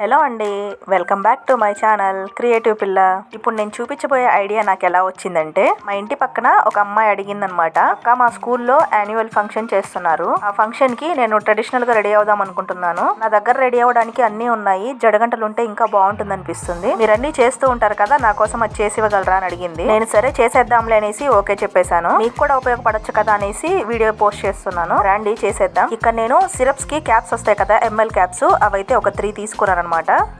Hello అండి, welcome back to my channel creative పిల్ల. ఇప్పుడు నేను చూపించబోయే ఐడియా నాకు ఎలా వచ్చిందంటే, మా ఇంటి పక్కన ఒక అమ్మాయి అడిగిందనమాట, అక్క మా స్కూల్లో యాన్యువల్ ఫంక్షన్ చేస్తున్నారు, ఆ ఫంక్షన్ కి నేను ట్రెడిషనల్ గా రెడీ అవుదాం అనుకుంటున్నాను. నా దగ్గర రెడీ అవ్వడానికి అన్ని ఉన్నాయి, జడగంటలు ఉంటే ఇంకా బాగుంటుంది అనిపిస్తుంది. మీరు అన్ని చేస్తూ ఉంటారు కదా, నా కోసం అది చేసి ఇవ్వగలరా అని అడిగింది. నేను సరే చేసేద్దాంలే అనేసి ఓకే చెప్పేశాను. మీకు కూడా ఉపయోగపడొచ్చు కదా అనేసి వీడియో పోస్ట్ చేస్తున్నాను. రండి చేసేద్దాం. ఇక్కడ నేను సిరప్స్ కి క్యాప్స్ వస్తాయి కదా, ఎంఎల్ క్యాప్స్, అవైతే ఒక 3 తీసుకున్నాను.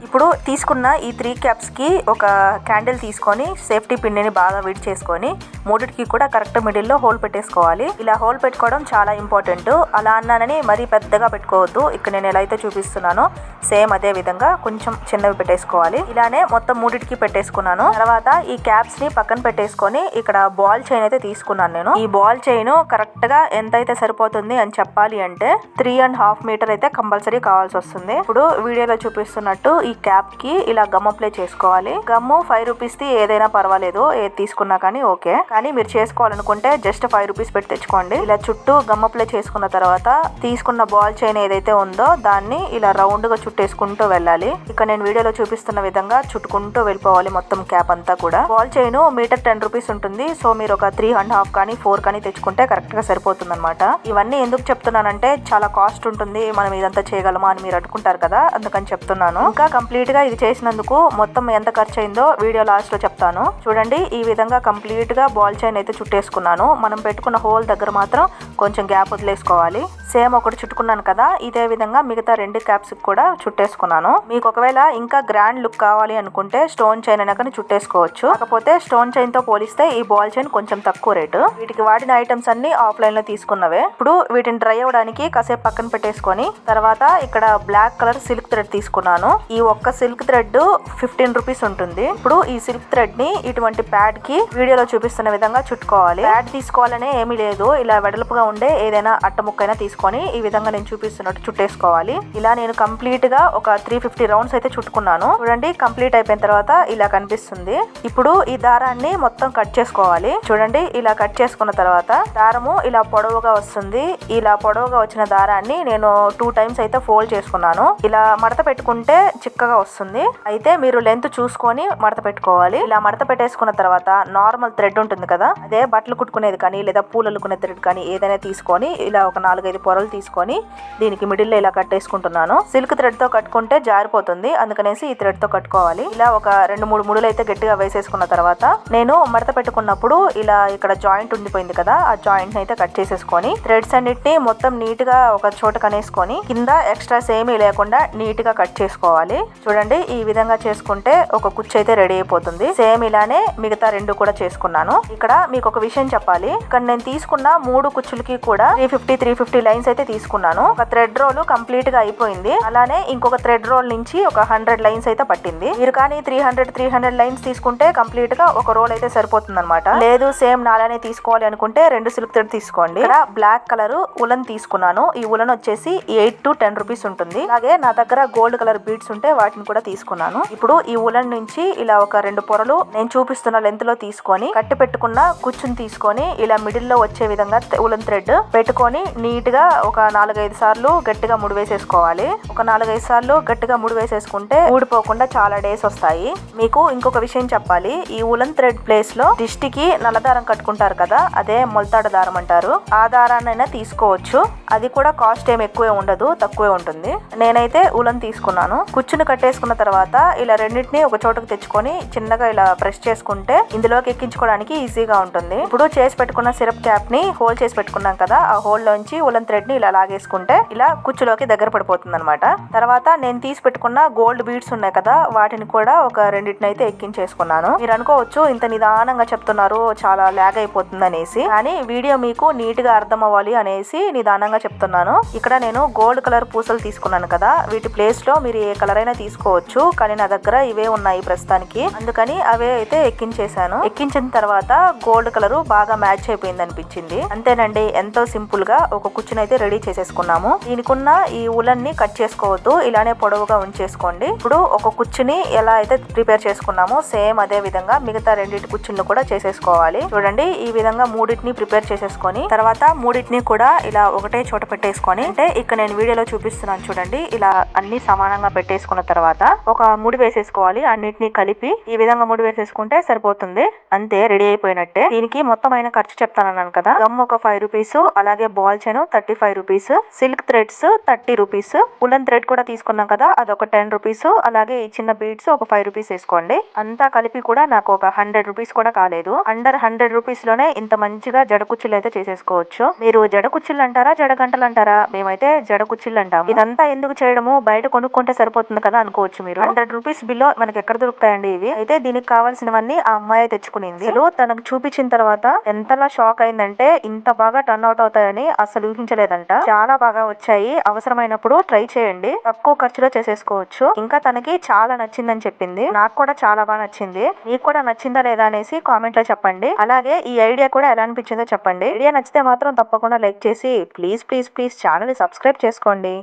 ఇప్పుడు తీసుకున్న ఈ 3 క్యాప్స్ కి ఒక క్యాండిల్ తీసుకొని సేఫ్టీ పిన్ ని బాగా విడ్ చేసుకొని మూడిటికి కూడా కరెక్ట్ మిడిల్ లో హోల్ పెట్టేసుకోవాలి. ఇలా హోల్ పెట్టుకోవడం చాలా ఇంపార్టెంట్. అలా అన్నానని మరీ పెద్దగా పెట్టుకోవద్దు. ఇక్కడ నేను ఎలా అయితే చూపిస్తున్నానో సేమ్ అదే విధంగా కొంచెం చిన్నవి పెట్టేసుకోవాలి. ఇలానే మొత్తం మూడిటికి పెట్టేసుకున్నాను. తర్వాత ఈ క్యాప్స్ ని పక్కన పెట్టేసుకొని ఇక్కడ బాల్ చైన్ అయితే తీసుకున్నాను. నేను ఈ బాల్ చైన్ కరెక్ట్ గా ఎంత అయితే సరిపోతుంది అని చెప్పాలి అంటే 3.5 మీటర్ అయితే కంపల్సరీ కావాల్సి వస్తుంది. ఇప్పుడు వీడియోలో చూపిస్తున్నట్టు ఈ క్యాప్ కి ఇలా గమ్ అప్లై చేసుకోవాలి. గమ్ము 5 రూపీస్ ది ఏదైనా పర్వాలేదు, ఏది తీసుకున్నా కానీ ఓకే. కానీ మీరు చేసుకోవాలనుకుంటే జస్ట్ 5 రూపీస్ పెట్టి తెచ్చుకోండి. ఇలా చుట్టూ గమ్ అప్లై చేసుకున్న తర్వాత తీసుకున్న బాల్ చైన్ ఏదైతే ఉందో దాన్ని ఇలా రౌండ్ గా చుట్టేసుకుంటూ వెళ్ళాలి. ఇక్కడ నేను వీడియోలో చూపిస్తున్న విధంగా చుట్టుకుంటూ వెళ్ళిపోవాలి మొత్తం క్యాప్ అంతా కూడా. బాల్ చైన్ మీటర్ 10 రూపీస్ ఉంటుంది. సో మీరు ఒక 3.5 కానీ 4 కానీ తెచ్చుకుంటే కరెక్ట్ గా సరిపోతుంది అనమాట. ఇవన్నీ ఎందుకు చెప్తున్నానంటే చాలా కాస్ట్ ఉంటుంది, మనం ఇదంతా చేయగలమా అని మీరు అనుకుంటారు కదా, అందుకని చెప్తున్నాను. ఇంకా కంప్లీట్ గా ఇది చేసినందుకు మొత్తం ఎంత ఖర్చు అయిందో వీడియో లాస్ట్ లో చెప్తాను. చూడండి, ఈ విధంగా కంప్లీట్ గా బాల్ చైన్ అయితే చుట్టేసుకున్నాను. మనం పెట్టుకున్న హోల్ దగ్గర మాత్రం కొంచెం గ్యాప్ వదిలేసుకోవాలి. సేమ్ ఒకటి చుట్టుకున్నాను కదా, ఇదే విధంగా మిగతా 2 క్యాప్స్ కూడా చుట్టేసుకున్నాను. మీకు ఒకవేళ ఇంకా గ్రాండ్ లుక్ కావాలి అనుకుంటే స్టోన్ చైన్ అయినా కానీ చుట్టేసుకోవచ్చు. కాకపోతే స్టోన్ చైన్ తో పోలిస్తే ఈ బాల్ చైన్ కొంచెం తక్కువ రేటు. వీటికి వాడిన ఐటమ్స్ అన్ని ఆఫ్లైన్ లో తీసుకున్నవే. ఇప్పుడు వీటిని డ్రై అవ్వడానికి కాసేపు పక్కన పెట్టేసుకొని తర్వాత ఇక్కడ బ్లాక్ కలర్ సిల్క్ థ్రెడ్ తీసుకున్నాను. ఈ ఒక్క సిల్క్ థ్రెడ్ 15 రూపీస్ ఉంటుంది. ఇప్పుడు ఈ సిల్క్ థ్రెడ్ ని ఇటువంటి ప్యాడ్ కి వీడియోలో చూపిస్తున్న విధంగా చుట్టుకోవాలి. ప్యాడ్ తీసుకోవాలనే ఏమీ లేదు, ఇలా వెడల్పుగా ఉండే ఏదైనా అట్ట ముక్కైనా తీసుకొని ఈ విధంగా నేను చూపిస్తున్నట్టు చుట్టేసుకోవాలి. ఇలా నేను కంప్లీట్ గా ఒక 350 రౌండ్స్ అయితే చుట్టుకున్నాను. చూడండి, కంప్లీట్ అయిపోయిన తర్వాత ఇలా కనిపిస్తుంది. ఇప్పుడు ఈ దారాన్ని మొత్తం కట్ చేసుకోవాలి. చూడండి, ఇలా కట్ చేసుకున్న తర్వాత దారము ఇలా పొడవుగా వస్తుంది. ఇలా పొడవుగా వచ్చిన దారాన్ని నేను 2 టైమ్స్ అయితే ఫోల్డ్ చేసుకున్నాను. ఇలా మడత పెట్టుకుంటే చిక్కగా వస్తుంది. అయితే మీరు లెంత్ చూసుకొని మడత పెట్టుకోవాలి. ఇలా మడత పెట్టేసుకున్న తర్వాత నార్మల్ థ్రెడ్ ఉంటుంది కదా, అదే బట్టలు కుట్టుకునేది కానీ లేదా పూలు అల్లుకునే థ్రెడ్ కానీ ఏదైనా తీసుకొని ఇలా ఒక 4-5 పొరలు తీసుకొని దీనికి మిడిల్ లో ఇలా కట్టేసుకుంటున్నాను. సిల్క్ థ్రెడ్ తో కట్టుకుంటే జారిపోతుంది, అందుకనేసి ఈ థ్రెడ్ తో కట్టుకోవాలి. ఇలా ఒక 2-3 ముడులు అయితే గట్టిగా వేసేసుకున్న తర్వాత నేను మడత పెట్టుకున్నప్పుడు ఇలా ఇక్కడ జాయింట్ ఉండిపోయింది కదా, ఆ జాయింట్ అయితే కట్ చేసేసుకొని థ్రెడ్స్ అన్నిటిని మొత్తం నీట్ గా ఒక చోట కనేసుకొని కింద ఎక్స్ట్రాస్ ఏమీ లేకుండా నీట్ గా కట్ చేసుకోవాలి. చూడండి, ఈ విధంగా చేసుకుంటే ఒక కుచ్చు అయితే రెడీ అయిపోతుంది. సేమ్ ఇలానే మిగతా 2 కూడా చేసుకున్నాను. ఇక్కడ మీకు ఒక విషయం చెప్పాలి, ఇక్కడ నేను తీసుకున్న 3 కుచ్చులకి కూడా 350 లైన్స్ అయితే తీసుకున్నాను. ఒక థ్రెడ్ రోల్ కంప్లీట్ గా అయిపోయింది. అలానే ఇంకొక థ్రెడ్ రోల్ నుంచి ఒక 100 లైన్స్ అయితే పట్టింది. మీరు కానీ 300 లైన్స్ తీసుకుంటే కంప్లీట్ గా ఒక రోల్ అయితే సరిపోతుంది అనమాట. లేదు సేమ్ నాలానే తీసుకోవాలి అనుకుంటే 2 సిల్క్ థ్రెడ్ తీసుకోండి. ఇక్కడ బ్లాక్ కలర్ ఉలన్ తీసుకున్నాను. ఈ ఉలన్ వచ్చేసి 8 to 10 రూపీస్ ఉంటుంది. అలాగే నా దగ్గర గోల్డ్ కలర్ బీడ్స్ ఉంటే వాటిని కూడా తీసుకున్నాను. ఇప్పుడు ఈ ఉలన్ నుంచి ఇలా ఒక 2 పొరలు నేను చూపిస్తున్న లెంత్ లో తీసుకొని కట్టి పెట్టుకున్న కుచ్చుని తీసుకొని ఇలా మిడిల్ లో వచ్చే విధంగా ఉలన్ థ్రెడ్ పెట్టుకొని నీట్ గా ఒక 4-5 సార్లు గట్టిగా ముడి వేసేసుకోవాలి. ఒక 4-5 సార్లు గట్టిగా ముడి వేసేసుకుంటే ఊడిపోకుండా చాలా డేస్ వస్తాయి. మీకు ఇంకొక విషయం చెప్పాలి, ఈ ఉలన్ థ్రెడ్ ప్లేస్ లో దిష్టికి నల్లదారం కట్టుకుంటారు కదా, అదే మొలతాడ దారం అంటారు. ఆ దారాన్నైనా తీసుకోవచ్చు. అది కూడా కాస్ట్ ఏమి ఎక్కువే ఉండదు, తక్కువే ఉంటుంది. నేనైతే ఉలన్ తీసుకున్నాను. కుచ్చుని కట్టేసుకున్న తర్వాత ఇలా రెండింటిని ఒక చోటకు తెచ్చుకొని చిన్నగా ఇలా ప్రెస్ చేసుకుంటే ఇందులోకి ఎక్కించుకోవడానికి ఈజీగా ఉంటుంది. ఇప్పుడు చేసి పెట్టుకున్న సిరప్ క్యాప్ ని హోల్ చేసి పెట్టుకున్నాం కదా, ఆ హోల్ లోంచి ఉలన్ థ్రెడ్ ని ఇలా లాగేసుకుంటే ఇలా కుచ్చులోకి దగ్గర పడిపోతుంది అనమాట. తర్వాత నేను తీసి పెట్టుకున్న గోల్డ్ బీడ్స్ ఉన్నాయి కదా, వాటిని కూడా ఒక 2 అయితే ఎక్కించేసుకున్నాను. మీరు అనుకోవచ్చు ఇంత నిదానంగా చెప్తున్నారు, చాలా లాగ్ అయిపోతుంది అనేసి. కానీ వీడియో మీకు నీట్ గా అర్థం అవ్వాలి అనేసి నిదానంగా చెప్తున్నాను. ఇక్కడ నేను గోల్డ్ కలర్ పూసలు తీసుకున్నాను కదా, వీటి ప్లేస్ లో మీరు ఏ కలర్ అయినా తీసుకోవచ్చు. కానీ నా దగ్గర ఇవే ఉన్నాయి ప్రస్తుతానికి, అందుకని అవే అయితే ఎక్కించేసాను. ఎక్కించిన తర్వాత గోల్డ్ కలర్ బాగా మ్యాచ్ అయిపోయింది అనిపించింది. అంతేనండి, ఎంతో సింపుల్ గా ఒక కుచ్చుని అయితే రెడీ చేసేసుకున్నాము. దీనికున్న ఈ ఉలన్ ని కట్ చేసుకోవద్దు, ఇలానే పొడవుగా ఉంచేసుకోండి. ఇప్పుడు ఒక కుచ్చుని ఎలా అయితే ప్రిపేర్ చేసుకున్నామో సేమ్ అదే విధంగా మిగతా 2 కుచ్చులను కూడా చేసేసుకోవాలి. చూడండి, ఈ విధంగా 3 ప్రిపేర్ చేసేసుకొని తర్వాత 3 కూడా ఇలా ఒకటే చోట పెట్టేసుకొని, అంటే ఇక్కడ నేను వీడియోలో చూపిస్తున్నాను చూడండి, ఇలా అన్ని సమానంగా పెట్టేసుకున్న తర్వాత ఒక ముడి వేసేసుకోవాలి. అన్నిటిని కలిపి ఈ విధంగా ముడి వేసేసుకుంటే సరిపోతుంది. అంతే, రెడీ అయిపోయినట్టే. దీనికి మొత్తం అయిన ఖర్చు చెప్తానన్నాను కదా. గమ్ ఒక 5 రూపీస్, అలాగే ball chain 35 rupees, silk threads 30 rupees, woollen thread కూడా తీసుకున్నాం కదా అదొక 10 రూపీస్, అలాగే ఈ చిన్న బీడ్స్ ఒక 5 రూపీస్ వేసుకోండి. అంతా కలిపి కూడా నాకు ఒక 100 రూపీస్ కూడా కాలేదు. అండర్ 100 రూపీస్ లోనే ఇంత మంచిగా జడ కుచ్చిళ్ళు అయితే చేసేసుకోవచ్చు. మీరు జడ కుచ్చిళ్ళు అంటారా, జడ గంటలు అంటారా? మేమైతే జడ కుచ్చిళ్ళు అంటాము. ఇదంతా ఎందుకు చేయడము, బయట కొనుక్కుంటే సరిపోతుంది కదా అనుకోవచ్చు మీరు. 100 రూపీస్ బిలో మనకి ఎక్కడ దొరుకుతాయండి ఇవి. అయితే దీనికి కావాల్సినవన్నీ ఆ అమ్మాయి తెచ్చుకునింది. తనకు చూపించిన తర్వాత ఎంతలా షాక్ అయిందంటే ఇంత బాగా టర్న్ అవుట్ అవుతాయని అసలు ఊహించలేదంట. చాలా బాగా వచ్చాయి. అవసరమైనప్పుడు ట్రై చేయండి, తక్కువ ఖర్చులో చేసేసుకోవచ్చు. ఇంకా తనకి చాలా నచ్చిందని చెప్పింది. నాకు కూడా చాలా బాగా నచ్చింది. మీకు కూడా నచ్చిందా లేదా అనేసి కామెంట్ లో చెప్పండి. అలాగే ఈ ఐడియా కూడా ఎలా అనిపించిందో చెప్పండి. ఐడియా నచ్చితే మాత్రం తప్పకుండా లైక్ చేసి ప్లీజ్ ఛానల్ ని సబ్స్క్రైబ్ చేసుకోండి.